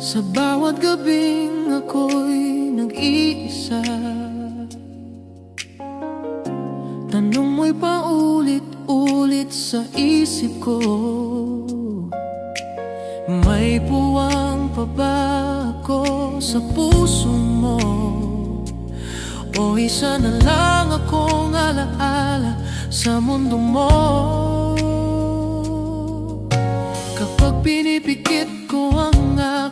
Sa bawat gabing ako'y nag-iisa, tanong mo'y paulit-ulit sa isip ko. May puwang pa ba ako sa puso mo? O isa na lang akong alaala sa mundo mo? Kapag pinipikit ko ang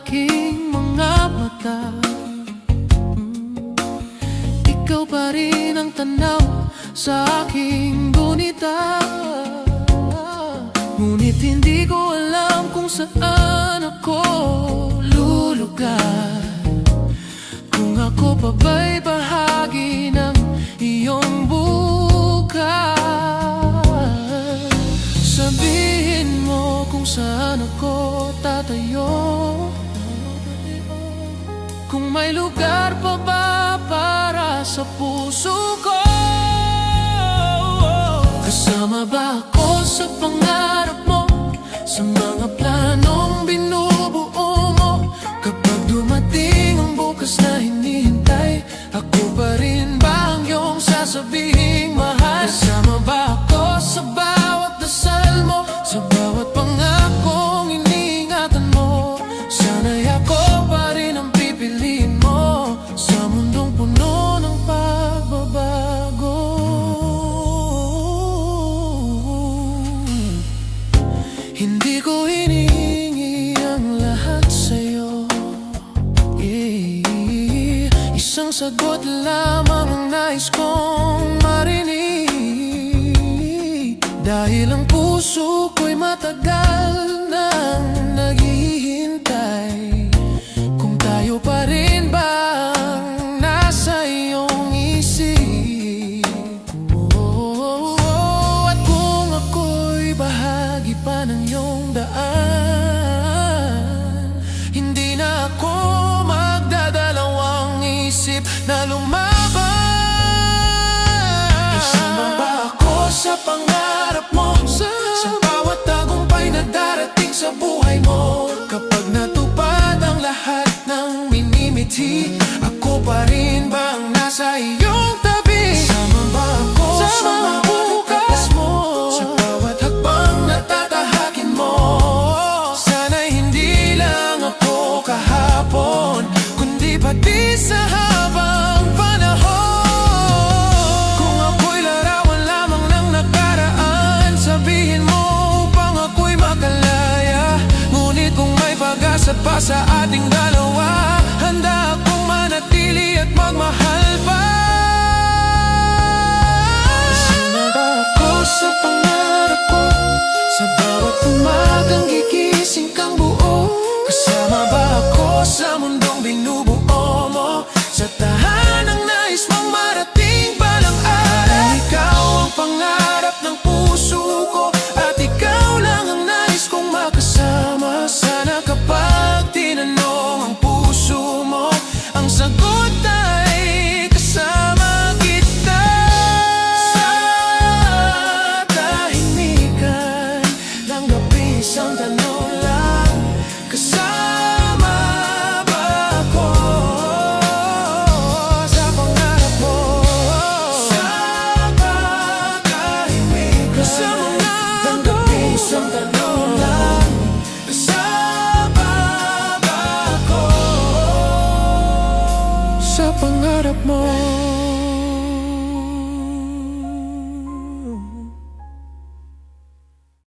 aking mga mata, ikaw pa rin ang tanaw sa aking gunita. Ngunit hindi ko alam kung saan ako lulugar, kung ako pa ba'y bahagi ng iyong bukas. Sabihin mo kung saan ako tatayo, kung may lugar pa ba para sa puso ko. Kasama ba ako sa pangarap mo, sa mga planong binubuo mo? Kapag dumating ang bukas na hinihintay, ako pa rin ba ang iyong sasabihing mahal? Kasama ba ako sa bawat dasal mo, sa bawat pangakong iniingatan mo? Sana'y ako pa rin ang pipiliin mo sa mundong puno ng pagbabago. Hindi ko hinihingi ang lahat sa'yo, isang sagot lamang ang nais kong marinig. Dahil ang puso ko'y matagal nang naghihintay, kung tayo pa rin bang nasa iyong isip. At kung ako'y bahagi pa ng iyong daan, hindi na ako magdadalawang isip na lumaban. Kasama ba ako sa pangarap mo, sa bawat tagumpay na darating sa buhay mo? Kapag natupad ang lahat ng minimiti, ako pa rin bang nasa iyong tabi? Kasama ba ako sa mga bukas mo, sa bawat hakbang na tatahakin mo? Sana'y hindi lang ako kahapon, kundi pati sa habang panahon. Kung ako'y larawan lamang ng nakaraan, sabihin mo upang ako'y makalaya. Ngunit kung may pag-asa pa sa ating dalawa, handa akong manatili at magmahal pa. Kasama ba ako sa pangarap ko, sa bawat umagang gigising kang buo? Kasama ba ako sa mundong binubuo mo, sa tahanang nais mong marating balang araw? Ikaw ang pangarap ng puso ko, at ikaw lang ang nais kong makasama. Sana kapag tinanong ang puso mo, ang sagot ay kasama kita. Sa tahimikan ng gabi, isang tanong lang: kasama ba ako sa pangarap mo? Sa tahimikan ng gabi, isang tanong lang: kasama ba ako sa pangarap mo?